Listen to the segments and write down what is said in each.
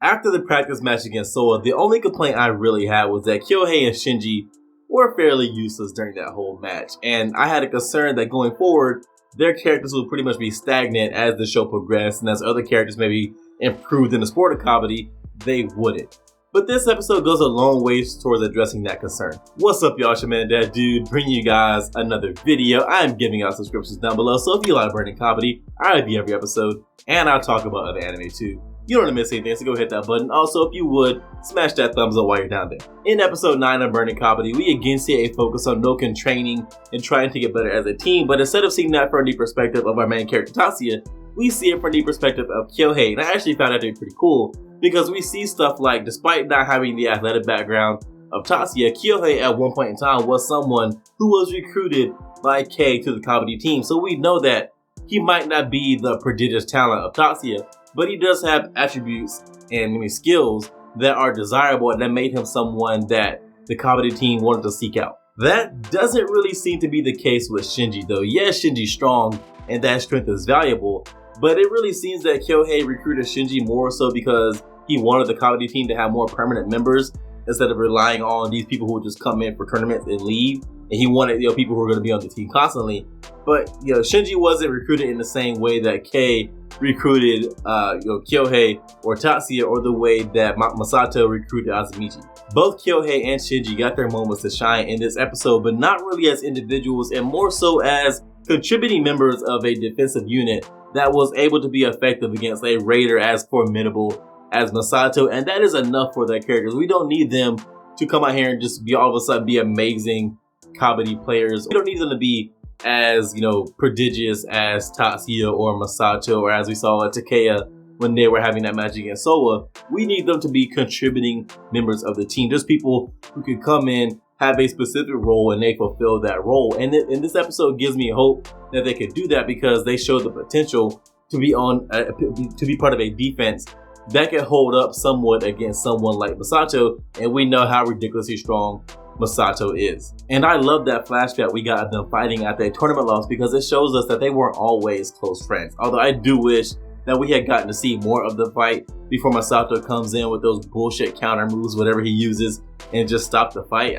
After the practice match against Souwa, the only complaint I really had was that Kyohei and Shinji were fairly useless during that whole match, and I had a concern that going forward, their characters would pretty much be stagnant as the show progressed, and as other characters maybe improved in the sport of comedy, they wouldn't. But this episode goes a long ways towards addressing that concern. What's up, y'all? It's your man, That Dude, bringing you guys another video. I'm giving out subscriptions down below, so if you like Burning Kabaddi, I review every episode, and I'll talk about other anime too. You don't want to miss anything, so go hit that button. Also, if you would, smash that thumbs up while you're down there. In episode 9 of Burning Kabaddi, we again see a focus on Noken training and trying to get better as a team, but instead of seeing that from the perspective of our main character Tatsuya, we see it from the perspective of Kyohei, and I actually found that to be pretty cool, because we see stuff like, despite not having the athletic background of Tatsuya, Kyohei at one point in time was someone who was recruited by Kei to the Kabaddi team, so we know that he might not be the prodigious talent of Tatsuya, but he does have attributes and skills that are desirable and that made him someone that the Kabaddi team wanted to seek out. That doesn't really seem to be the case with Shinji though. Yes, Shinji's strong and that strength is valuable, but it really seems that Kyohei recruited Shinji more so because he wanted the Kabaddi team to have more permanent members instead of relying on these people who would just come in for tournaments and leave. And he wanted people who were going to be on the team constantly. But Shinji wasn't recruited in the same way that Kei recruited Kyohei or Tatsuya, or the way that Masato recruited Azamichi. Both Kyohei and Shinji got their moments to shine in this episode, but not really as individuals, and more so as contributing members of a defensive unit that was able to be effective against a raider as formidable as Masato, and that is enough for their characters. We don't need them to come out here and just be all of a sudden be amazing Kabaddi players. We don't need them to be as prodigious as Tatsuya or Masato, or as we saw at Takeya when they were having that match against Souwa. We need them to be contributing members of the team, just people who can come in, have a specific role, and they fulfill that role. And this episode gives me hope that they could do that, because they show the potential to be to be part of a defense that can hold up somewhat against someone like Masato, and we know how ridiculously strong Masato is. And I love that flashback we got of them fighting at that tournament loss, because it shows us that they weren't always close friends. Although I do wish that we had gotten to see more of the fight before Masato comes in with those bullshit counter moves, whatever he uses, and just stop the fight.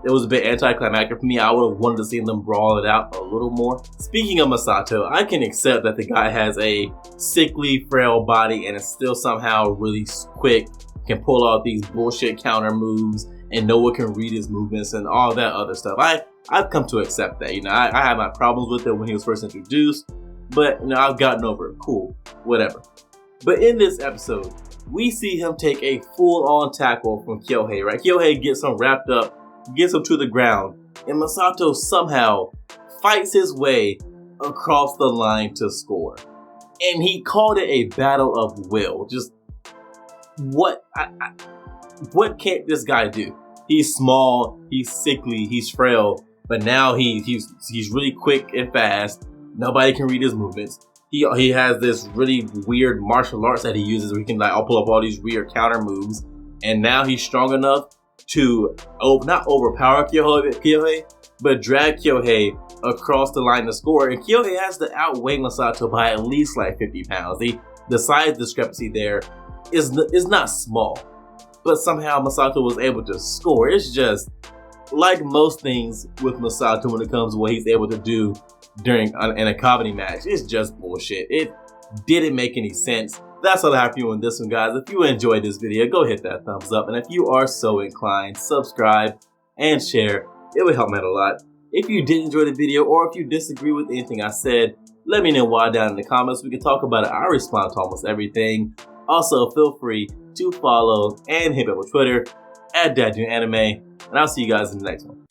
It was a bit anticlimactic for me. I would have wanted to see them brawl it out a little more. Speaking of Masato, I can accept that the guy has a sickly, frail body and is still somehow really quick, can pull out these bullshit counter moves, and no one can read his movements and all that other stuff. I've come to accept that. I had my problems with it when he was first introduced, but I've gotten over it. Cool, whatever. But in this episode, we see him take a full-on tackle from Kyohei, right? Kyohei gets him wrapped up, gets him to the ground, and Masato somehow fights his way across the line to score. And he called it a battle of will. Just what can't this guy do? He's small, he's sickly, he's frail, but now he's really quick and fast. Nobody can read his movements. He has this really weird martial arts that he uses where he can pull up all these weird counter moves. And now he's strong enough to not overpower Kyohei, but drag Kyohei across the line to score. And Kyohei has to outweigh Masato by at least 50 pounds. The size discrepancy there is not small. But somehow Masato was able to score. It's just like most things with Masato when it comes to what he's able to do in a Kabaddi match. It's just bullshit. It didn't make any sense. That's all I have for you on this one, guys. If you enjoyed this video, go hit that thumbs up. And if you are so inclined, subscribe and share. It would help me out a lot. If you did enjoy the video, or if you disagree with anything I said, let me know why down in the comments. We can talk about it. I respond to almost everything. Also, feel free to follow and hit me up on Twitter @DadDudeAnime, and I'll see you guys in the next one.